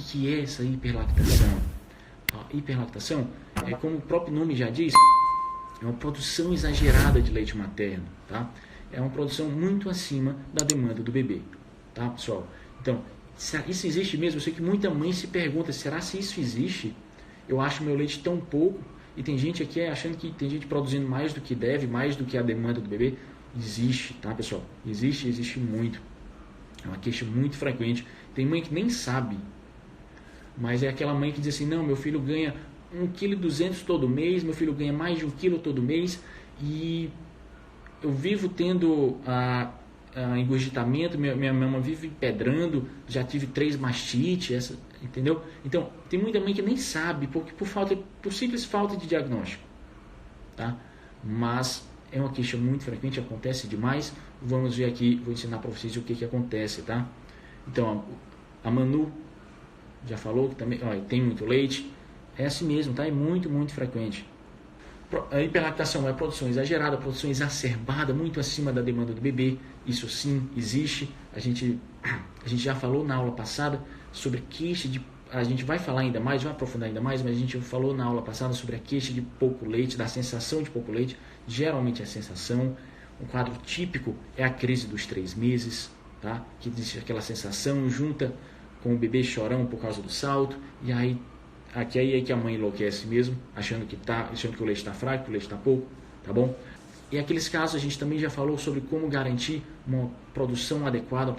que é essa hiperlactação? A hiperlactação é, como o próprio nome já diz, é uma produção exagerada de leite materno, tá? É uma produção muito acima da demanda do bebê, tá, pessoal? Então, isso existe mesmo? Eu sei que muita mãe se pergunta, será se isso existe? Eu acho meu leite tão pouco, e tem gente aqui achando que tem gente produzindo mais do que deve, mais do que a demanda do bebê. Existe, tá, pessoal? Existe muito. É uma queixa muito frequente. Tem mãe que nem sabe, mas é aquela mãe que diz assim, não, meu filho ganha 1,2 kg todo mês, meu filho ganha mais de 1 kg todo mês, e eu vivo tendo engurgitamento, minha mama vive empedrando, já tive 3 mastites, entendeu? Então, tem muita mãe que nem sabe, porque por simples falta de diagnóstico, tá? Mas é uma queixa muito frequente, acontece demais. Vamos ver aqui, vou ensinar para vocês o que acontece, tá? Então, a Manu já falou que também tem muito leite, é assim mesmo, tá? É muito, muito frequente. A hiperlactação é a produção exagerada, a produção exacerbada, muito acima da demanda do bebê. Isso sim existe. A gente já falou na aula passada sobre queixa de... A gente vai falar ainda mais, vai aprofundar ainda mais, mas a gente falou na aula passada sobre a queixa de pouco leite, da sensação de pouco leite. Geralmente a sensação, um quadro típico é a crise dos 3 meses, tá? Que existe aquela sensação junta com o bebê chorão por causa do salto, e aí é que a mãe enlouquece mesmo, achando que o leite está fraco, que o leite está pouco, tá bom? E aqueles casos a gente também já falou sobre como garantir uma produção adequada,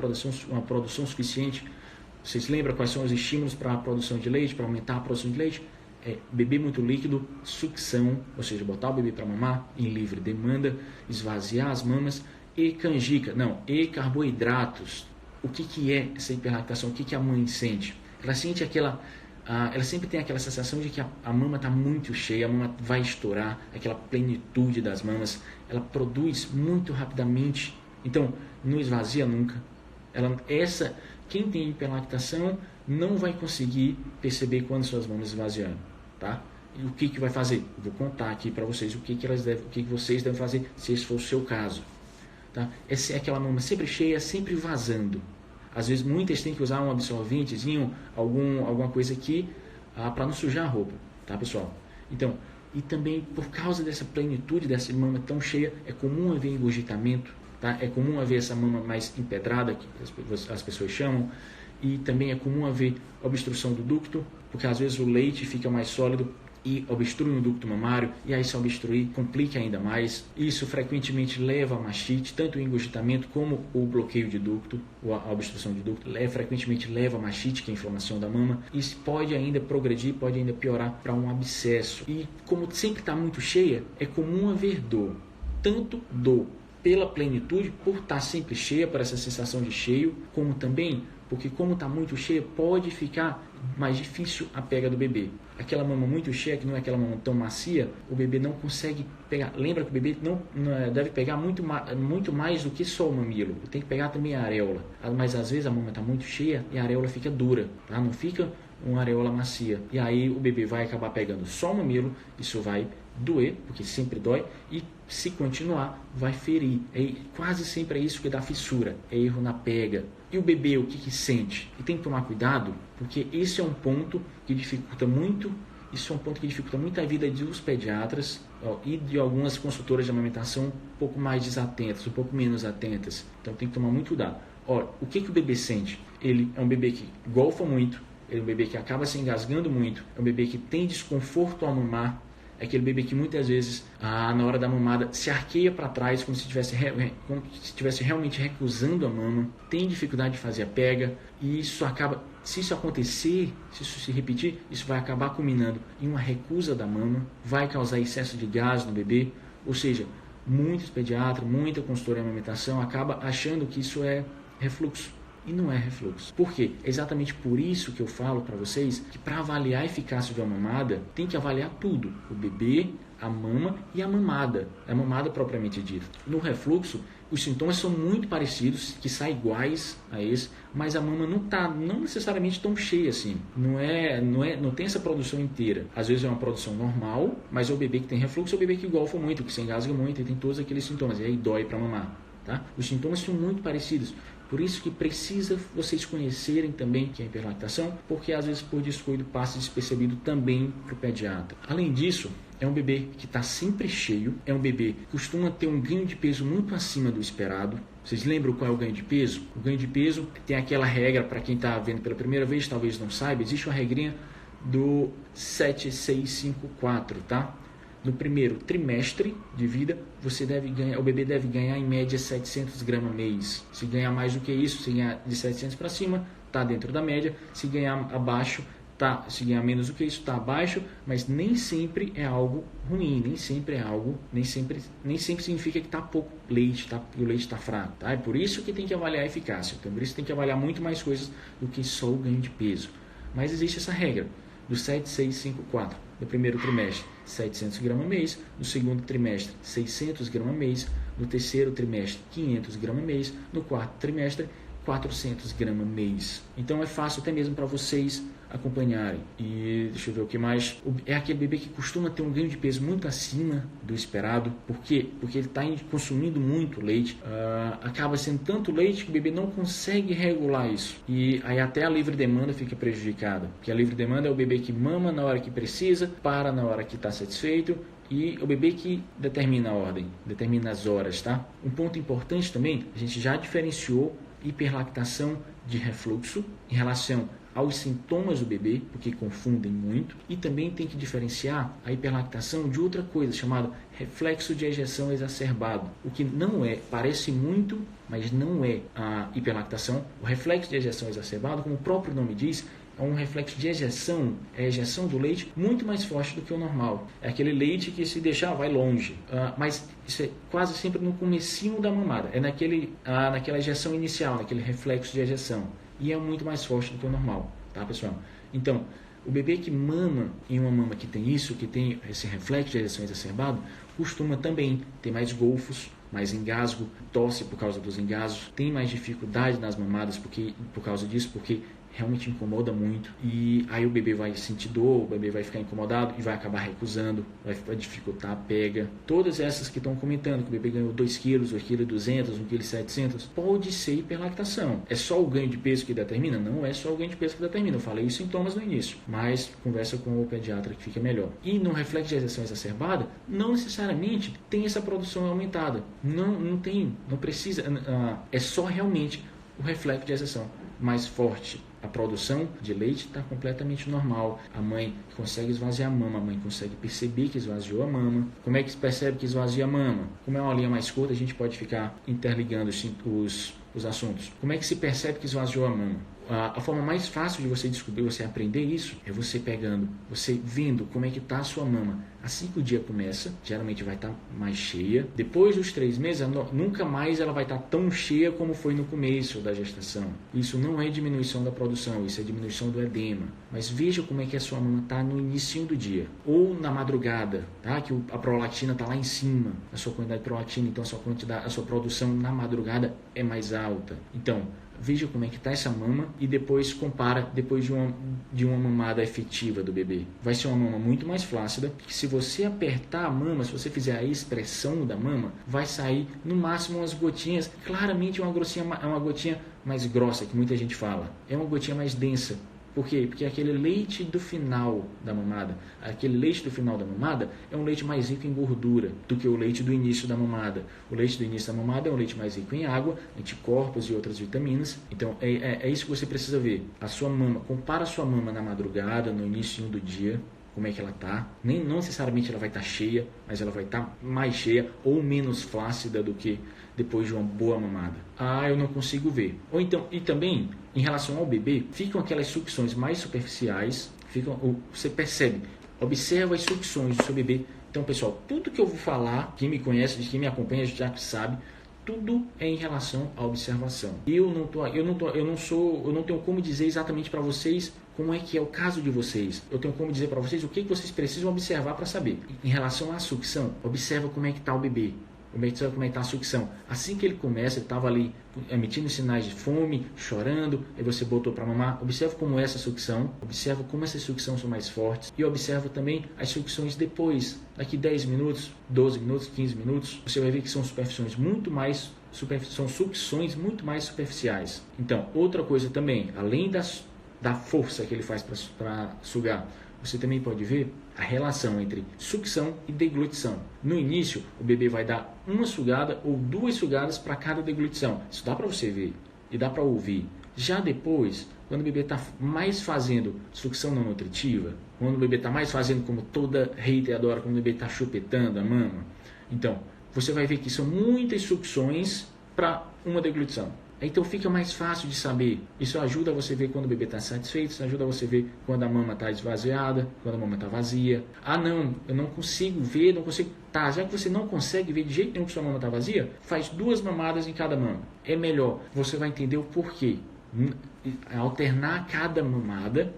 uma produção suficiente. Vocês lembram quais são os estímulos para a produção de leite, para aumentar a produção de leite? Beber muito líquido, sucção, ou seja, botar o bebê para mamar em livre demanda, esvaziar as mamas, e carboidratos. O que é essa hiperlactação? O que a mãe sente? Ela sente ela sempre tem aquela sensação de que a mama está muito cheia, a mama vai estourar, aquela plenitude das mamas, ela produz muito rapidamente, então não esvazia nunca. Quem tem hiperlactação não vai conseguir perceber quando suas mamas esvaziam, tá? E o que vai fazer? Eu vou contar aqui para vocês o que vocês devem fazer se esse for o seu caso, tá? Essa é aquela mama sempre cheia, sempre vazando. Às vezes muitas têm que usar um absorventezinho, alguma coisa aqui, para não sujar a roupa, tá, pessoal? Então, e também por causa dessa plenitude, dessa mama tão cheia, é comum haver engurgitamento, tá? É comum haver essa mama mais empedrada, que as pessoas chamam, e também é comum haver obstrução do ducto, porque às vezes o leite fica mais sólido e obstrui o ducto mamário, e aí se obstruir complica ainda mais. Isso frequentemente leva a mastite, tanto o engurgitamento como o bloqueio de ducto, a obstrução de ducto, frequentemente leva a mastite, que é a inflamação da mama. Isso pode ainda progredir, pode ainda piorar para um abscesso. E como sempre está muito cheia, é comum haver dor, tanto dor pela plenitude, por estar sempre cheia, por essa sensação de cheio, como também porque como está muito cheia, pode ficar mais difícil a pega do bebê. Aquela mama muito cheia, que não é aquela mama tão macia, o bebê não consegue pegar. Lembra que o bebê não deve pegar muito mais do que só o mamilo. Tem que pegar também a areola. Mas às vezes a mama está muito cheia e a areola fica dura, tá? Não fica uma areola macia. E aí o bebê vai acabar pegando só o mamilo, isso vai doer, porque sempre dói, e se continuar, vai ferir. Quase sempre é isso que dá fissura, é erro na pega. E o bebê, o que sente? E tem que tomar cuidado, porque esse é um ponto que dificulta muito, a vida dos pediatras e de algumas consultoras de amamentação um pouco mais desatentas, um pouco menos atentas. Então tem que tomar muito cuidado. Olha, o que o bebê sente? Ele é um bebê que golfa muito, ele é um bebê que acaba se engasgando muito, é um bebê que tem desconforto ao mamar, é aquele bebê que muitas vezes, na hora da mamada, se arqueia para trás como se estivesse realmente recusando a mama, tem dificuldade de fazer a pega, e isso acaba, se isso acontecer, se isso se repetir, isso vai acabar culminando em uma recusa da mama, vai causar excesso de gás no bebê, ou seja, muitos pediatras, muita consultora de amamentação acaba achando que isso é refluxo. E não é refluxo. Por quê? É exatamente por isso que eu falo para vocês que para avaliar a eficácia de uma mamada, tem que avaliar tudo. O bebê, a mama e a mamada propriamente dita. No refluxo, os sintomas são muito parecidos, que saem iguais a esse, mas a mama não necessariamente tão cheia assim. Não tem essa produção inteira. Às vezes é uma produção normal, mas o bebê que tem refluxo é o bebê que golfa muito, que se engasga muito e tem todos aqueles sintomas. E aí dói para mamar. Tá? Os sintomas são muito parecidos. Por isso que precisa vocês conhecerem também que é a hiperlactação, porque às vezes por descuido passa despercebido também para o pediatra. Além disso, é um bebê que está sempre cheio, é um bebê que costuma ter um ganho de peso muito acima do esperado. Vocês lembram qual é o ganho de peso? O ganho de peso tem aquela regra, para quem está vendo pela primeira vez, talvez não saiba, existe uma regrinha do 7,6,5,4, tá? No primeiro trimestre de vida, o bebê deve ganhar em média 700 gramas mês. Se ganhar mais do que isso, se ganhar de 700 para cima, está dentro da média. Se ganhar abaixo, se ganhar menos do que isso, está abaixo, mas nem sempre é algo ruim, nem sempre significa que está pouco leite, o leite está fraco. Tá? É por isso que tem que avaliar a eficácia. Então, por isso tem que avaliar muito mais coisas do que só o ganho de peso. Mas existe essa regra do 7,6,5,4. No primeiro trimestre, 700 gramas mês. No segundo trimestre, 600 gramas mês. No terceiro trimestre, 500 gramas mês. No quarto trimestre, 400 gramas mês. Então é fácil até mesmo para vocês acompanharem. E deixa eu ver o que mais. É aquele bebê que costuma ter um ganho de peso muito acima do esperado. Por quê? Porque ele está consumindo muito leite. Acaba sendo tanto leite que o bebê não consegue regular isso. E aí até a livre demanda fica prejudicada. Porque a livre demanda é o bebê que mama na hora que precisa, para na hora que está satisfeito. E o bebê que determina a ordem, determina as horas, tá? Um ponto importante também, a gente já diferenciou hiperlactação de refluxo em relação aos sintomas do bebê, porque confundem muito, e também tem que diferenciar a hiperlactação de outra coisa, chamada reflexo de ejeção exacerbado, o que não é, parece muito, mas não é a hiperlactação. O reflexo de ejeção exacerbado, como o próprio nome diz, é um reflexo de ejeção, é a ejeção do leite muito mais forte do que o normal. É aquele leite que se deixar vai longe, mas isso é quase sempre no comecinho da mamada, é naquela ejeção inicial, naquele reflexo de ejeção, e é muito mais forte do que o normal, tá pessoal? Então, o bebê que mama em uma mama que tem isso, que tem esse reflexo de ejeção exacerbado, costuma também ter mais golfos, mais engasgo, tosse por causa dos engasgos, tem mais dificuldade nas mamadas por causa disso, porque realmente incomoda muito, e aí o bebê vai sentir dor, o bebê vai ficar incomodado e vai acabar recusando, vai dificultar a pega. Todas essas que estão comentando que o bebê ganhou 2 kg, 2,2 kg, 1,7 kg, pode ser hiperlactação. É só o ganho de peso que determina? Não é só o ganho de peso que determina, eu falei os sintomas no início, mas conversa com o pediatra que fica melhor. E no reflexo de ejeção exacerbada, não necessariamente tem essa produção aumentada, não precisa, é só realmente o reflexo de ejeção mais forte. A produção de leite está completamente normal. A mãe consegue esvaziar a mama, a mãe consegue perceber que esvaziou a mama. Como é que se percebe que esvazia a mama? Como é uma linha mais curta, a gente pode ficar interligando os assuntos. Como é que se percebe que esvaziou a mama? A forma mais fácil de você descobrir, você aprender isso, é você vendo como é que está a sua mama. Assim que o dia começa, geralmente vai estar mais cheia. Depois dos 3 meses, nunca mais ela vai estar tão cheia como foi no começo da gestação. Isso não é diminuição da produção, isso é diminuição do edema. Mas veja como é que a sua mama está no início do dia. Ou na madrugada, tá? Que a prolactina está lá em cima, a sua quantidade de prolactina, então a sua produção na madrugada é mais alta. Então, veja como é que está essa mama e depois compara depois de uma mamada efetiva do bebê. Vai ser uma mama muito mais flácida, que se você apertar a mama, se você fizer a expressão da mama, vai sair no máximo umas gotinhas, claramente uma gotinha mais grossa, que muita gente fala. É uma gotinha mais densa. Por quê? Porque aquele leite do final da mamada, é um leite mais rico em gordura do que o leite do início da mamada. O leite do início da mamada é um leite mais rico em água, anticorpos e outras vitaminas. Então é isso que você precisa ver. A sua mama, compara a sua mama na madrugada, no início do dia, como é que ela está. Não necessariamente ela vai estar cheia, mas ela vai estar mais cheia ou menos flácida do que depois de uma boa mamada. Eu não consigo ver. Ou então, e também, em relação ao bebê, ficam aquelas sucções mais superficiais, você percebe, observa as sucções do seu bebê. Então, pessoal, tudo que eu vou falar, quem me conhece, quem me acompanha já sabe, tudo é em relação à observação. Eu não tenho como dizer exatamente para vocês como é que é o caso de vocês. Eu tenho como dizer para vocês o que vocês precisam observar para saber. Em relação à sucção, observa como é que está o bebê. Observa como é que está a sucção. Assim que ele começa, ele estava ali emitindo sinais de fome, chorando, aí você botou para mamar. Observa como é essa sucção, observa como essas sucções são mais fortes e observa também as sucções depois. Daqui 10 minutos, 12 minutos, 15 minutos, você vai ver que são superfícies muito mais são sucções muito mais superficiais. Então, outra coisa também, além da força que ele faz para sugar, você também pode ver a relação entre sucção e deglutição. No início, o bebê vai dar uma sugada ou 2 sugadas para cada deglutição. Isso dá para você ver e dá para ouvir. Já depois, quando o bebê está mais fazendo sucção não nutritiva, quando o bebê está mais fazendo como toda hater adora, quando o bebê está chupetando a mama, então você vai ver que são muitas sucções para uma deglutição. Então fica mais fácil de saber. Isso ajuda você a ver quando o bebê está satisfeito, isso ajuda você a ver quando a mama está esvaziada, quando a mama está vazia. Ah não, eu não consigo ver, não consigo... Tá, já que você não consegue ver de jeito nenhum que sua mama está vazia, faz 2 mamadas em cada mama. É melhor, você vai entender o porquê. Alternar cada mamada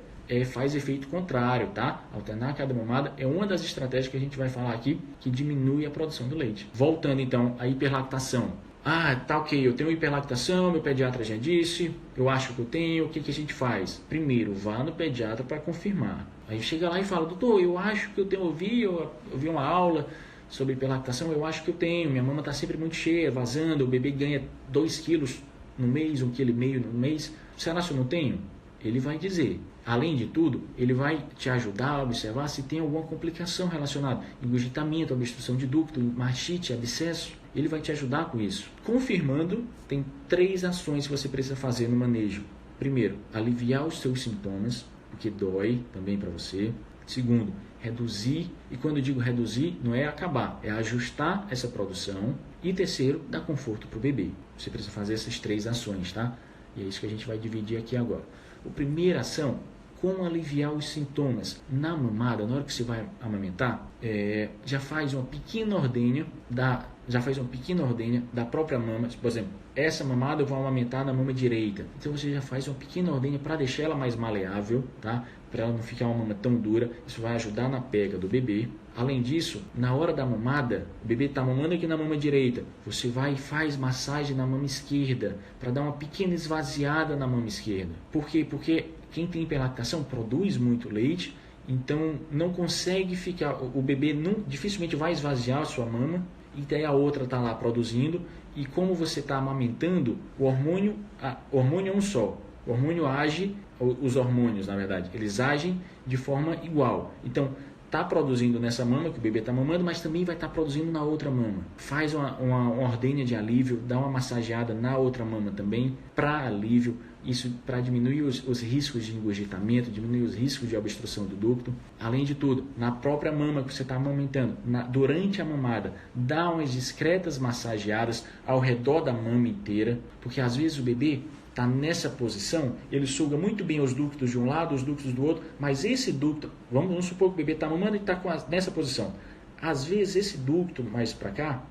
faz efeito contrário, tá? Alternar cada mamada é uma das estratégias que a gente vai falar aqui que diminui a produção do leite. Voltando então à hiperlactação. Ah, tá ok, eu tenho hiperlactação, meu pediatra já disse, eu acho que eu tenho, o que a gente faz? Primeiro, vá no pediatra para confirmar. Aí chega lá e fala, doutor, eu acho que eu tenho, eu ouvi uma aula sobre hiperlactação, eu acho que eu tenho, minha mama está sempre muito cheia, vazando, o bebê ganha 2 quilos no mês, 1,5 kg no mês, será que eu não tenho? Ele vai dizer. Além de tudo, ele vai te ajudar a observar se tem alguma complicação relacionada, engurgitamento, obstrução de ducto, mastite, abscesso. Ele vai te ajudar com isso. Confirmando, tem 3 ações que você precisa fazer no manejo. Primeiro, aliviar os seus sintomas, porque dói também para você. Segundo, reduzir, e quando eu digo reduzir, não é acabar, é ajustar essa produção. E terceiro, dar conforto para o bebê. Você precisa fazer essas 3 ações, tá? E é isso que a gente vai dividir aqui agora. A primeira ação, como aliviar os sintomas. Na mamada, na hora que você vai amamentar, já faz uma pequena ordenha da própria mama. Por exemplo, essa mamada eu vou amamentar na mama direita. Então você já faz uma pequena ordenha para deixar ela mais maleável, tá? Para ela não ficar uma mama tão dura. Isso vai ajudar na pega do bebê. Além disso, na hora da mamada, o bebê está mamando aqui na mama direita. Você vai e faz massagem na mama esquerda para dar uma pequena esvaziada na mama esquerda. Por quê? Porque quem tem hiperlactação produz muito leite, então não consegue ficar, o bebê dificilmente vai esvaziar a sua mama, e daí a outra está lá produzindo, e como você está amamentando, o hormônio é um só, o hormônio age, os hormônios na verdade, eles agem de forma igual, então está produzindo nessa mama que o bebê está mamando, mas também vai estar produzindo na outra mama. Faz uma ordenha de alívio, dá uma massageada na outra mama também, para alívio, isso para diminuir os riscos de engurgitamento, diminuir os riscos de obstrução do ducto. Além de tudo, na própria mama que você está amamentando, durante a mamada, dá umas discretas massageadas ao redor da mama inteira, porque às vezes o bebê está nessa posição, ele suga muito bem os ductos de um lado, os ductos do outro, mas esse ducto, vamos supor que o bebê está mamando e está nessa posição. Às vezes esse ducto mais para cá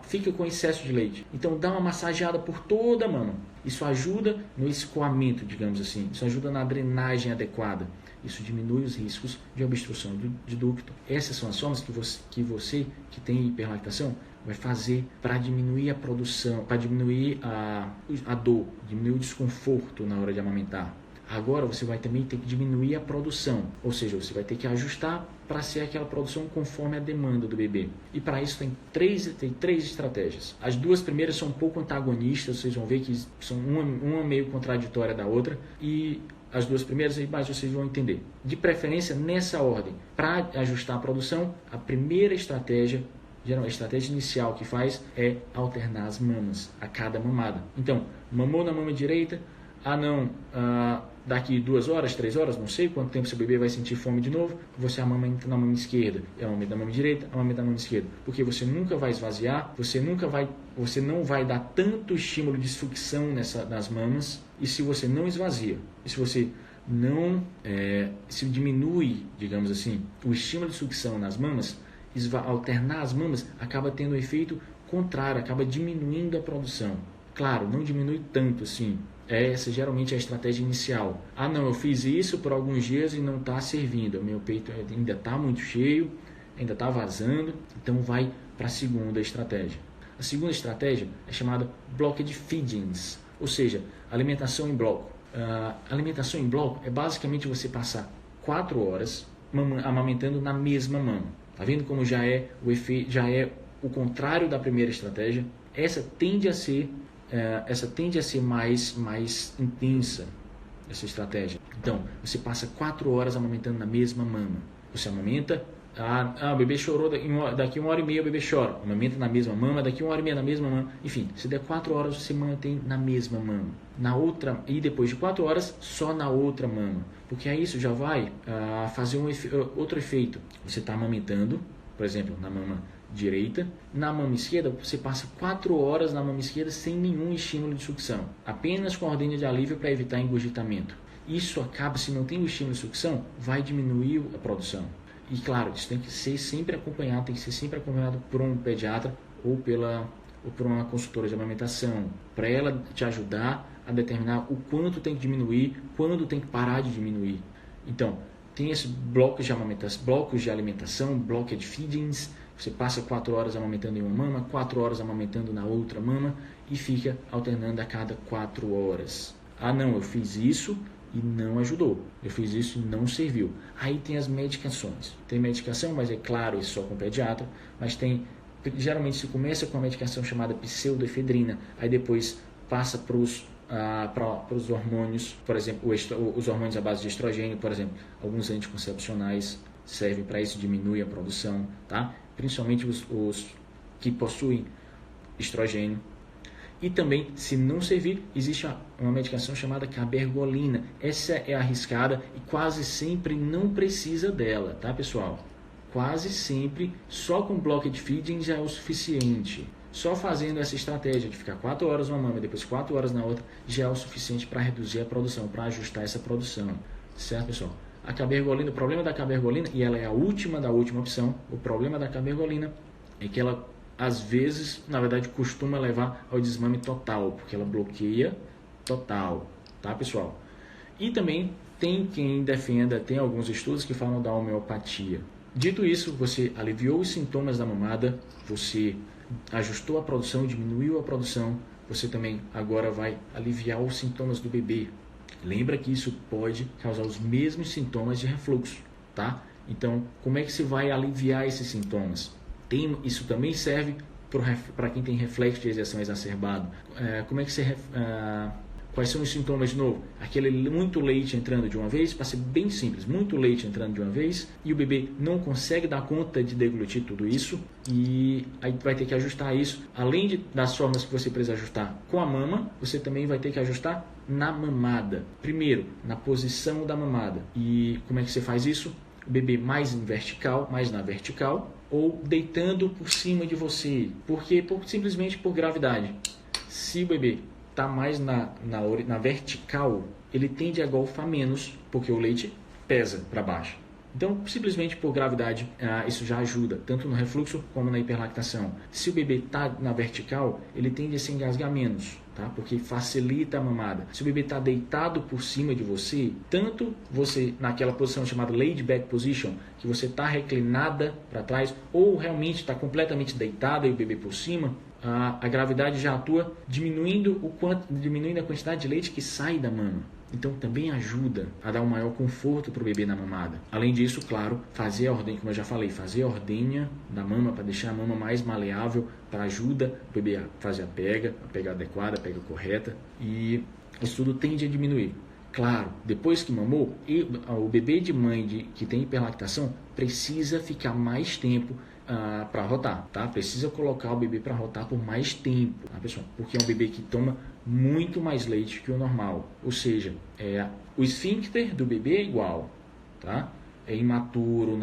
fica com excesso de leite. Então dá uma massageada por toda a mama. Isso ajuda no escoamento, digamos assim. Isso ajuda na drenagem adequada. Isso diminui os riscos de obstrução de ducto. Essas são as formas que você que tem hiperlactação vai fazer para diminuir a produção, para diminuir a dor, diminuir o desconforto na hora de amamentar. Agora você vai também ter que diminuir a produção, ou seja, você vai ter que ajustar para ser aquela produção conforme a demanda do bebê. E para isso tem três estratégias. As 2 primeiras são um pouco antagonistas, vocês vão ver que são uma meio contraditória da outra, e as 2 primeiras aí mais vocês vão entender. De preferência nessa ordem. Para ajustar a produção, a primeira estratégia, a estratégia inicial que faz é alternar as mamas a cada mamada. Então, mamou na mama direita, daqui 2 horas, 3 horas, não sei quanto tempo seu bebê vai sentir fome de novo, você amamenta na mama esquerda, amamenta na mama direita, amamenta na mama esquerda, porque você nunca vai esvaziar, você não vai dar tanto estímulo de sucção nas mamas, e se você não esvazia, e se você não se diminui, digamos assim, o estímulo de sucção nas mamas, alternar as mamas acaba tendo um efeito contrário, acaba diminuindo a produção. Claro, não diminui tanto assim. Essa geralmente é a estratégia inicial. Eu fiz isso por alguns dias e não está servindo. Meu peito ainda está muito cheio, ainda está vazando, então vai para a segunda estratégia. A segunda estratégia é chamada blocked feedings, ou seja, alimentação em bloco. Alimentação em bloco é basicamente você passar 4 horas amamentando na mesma mama. Tá vendo como já é o contrário da primeira estratégia? essa tende a ser mais intensa, essa estratégia. Então, você passa 4 horas amamentando na mesma mama. Você amamenta, o bebê chorou, daqui 1h30 o bebê chora. Amamenta na mesma mama, daqui 1h30 na mesma mama. Enfim, se der 4 horas, você mantém na mesma mama. Na outra, e depois de 4 horas, só na outra mama. Porque aí isso já vai fazer outro efeito. Você está amamentando, por exemplo, na mama direita. Na mama esquerda, você passa 4 horas na mama esquerda sem nenhum estímulo de sucção. Apenas com a ordenha de alívio para evitar engurgitamento. Isso acaba, se não tem o estímulo de sucção, vai diminuir a produção. E claro, isso tem que ser sempre acompanhado, por um pediatra ou por uma consultora de amamentação, para ela te ajudar a determinar o quanto tem que diminuir, quando tem que parar de diminuir. Então, tem esses blocos de alimentação, blocked feedings. Você passa 4 horas amamentando em uma mama, 4 horas amamentando na outra mama e fica alternando a cada 4 horas. Não, eu fiz isso e não ajudou. Eu fiz isso e não serviu. Aí tem as medicações. Tem medicação, mas é claro, isso só com pediatra, mas geralmente se começa com a medicação chamada pseudoefedrina, aí depois passa para os hormônios, por exemplo, os hormônios à base de estrogênio, por exemplo, alguns anticoncepcionais servem para isso, diminui a produção, tá? Principalmente os que possuem estrogênio. E também, se não servir, existe uma medicação chamada cabergolina. Essa é arriscada e quase sempre não precisa dela, tá, pessoal? Quase sempre, só com blocked feeding já é o suficiente. Só fazendo essa estratégia de ficar 4 horas numa mama e depois 4 horas na outra, já é o suficiente para reduzir a produção, para ajustar essa produção. Certo, pessoal? A cabergolina, o problema da cabergolina, e ela é a última da última opção, o problema da cabergolina é que ela, às vezes, na verdade, costuma levar ao desmame total, porque ela bloqueia total, tá, pessoal? E também tem quem defenda, tem alguns estudos que falam da homeopatia. Dito isso, você aliviou os sintomas da mamada, você ajustou a produção, diminuiu a produção, você também agora vai aliviar os sintomas do bebê. Lembra que isso pode causar os mesmos sintomas de refluxo, tá? Então, como é que você vai aliviar esses sintomas? Isso também serve para quem tem reflexo de ejeção exacerbado. Quais são os sintomas de novo? Aquele muito leite entrando de uma vez, para ser bem simples, muito leite entrando de uma vez e o bebê não consegue dar conta de deglutir tudo isso e aí vai ter que ajustar isso. Além das formas que você precisa ajustar com a mama, você também vai ter que ajustar na mamada. Primeiro, na posição da mamada. E como é que você faz isso? O bebê mais na vertical ou deitando por cima de você. Por quê? Simplesmente por gravidade. Se o bebê está mais na vertical, ele tende a golfar menos, porque o leite pesa para baixo. Então, simplesmente por gravidade, isso já ajuda, tanto no refluxo como na hiperlactação. Se o bebê está na vertical, ele tende a se engasgar menos, tá? Porque facilita a mamada. Se o bebê está deitado por cima de você, tanto você naquela posição chamada laid back position, que você está reclinada para trás, ou realmente está completamente deitada e o bebê por cima, a gravidade já atua diminuindo a quantidade de leite que sai da mama. Então também ajuda a dar um maior conforto para o bebê na mamada. Além disso, claro, fazer a ordenha, como eu já falei, fazer a ordenha da mama para deixar a mama mais maleável, para ajuda o bebê a fazer a pega adequada, a pega correta, e isso tudo tende a diminuir. Claro, depois que mamou, o bebê de mãe que tem hiperlactação precisa ficar mais tempo para rotar, tá? Precisa colocar o bebê para rotar por mais tempo, tá, pessoal? Porque é um bebê que toma muito mais leite que o normal. Ou seja, o esfíncter do bebê é igual, tá? É imaturo,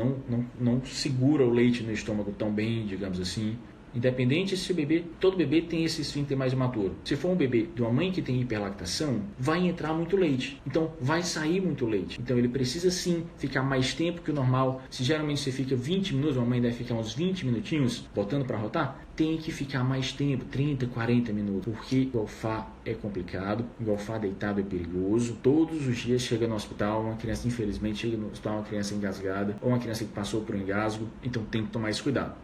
não segura o leite no estômago tão bem, digamos assim. Independente se todo bebê tem esse esfíncter mais imaturo. Se for um bebê de uma mãe que tem hiperlactação, vai entrar muito leite. Então, vai sair muito leite. Então, ele precisa sim ficar mais tempo que o normal. Se geralmente você fica 20 minutos, uma mãe deve ficar uns 20 minutinhos botando para rotar, tem que ficar mais tempo, 30, 40 minutos. Porque engolfar é complicado, engolfar deitado é perigoso. Todos os dias chega no hospital, uma criança, infelizmente, chega no hospital, uma criança engasgada, ou uma criança que passou por um engasgo. Então, tem que tomar esse cuidado.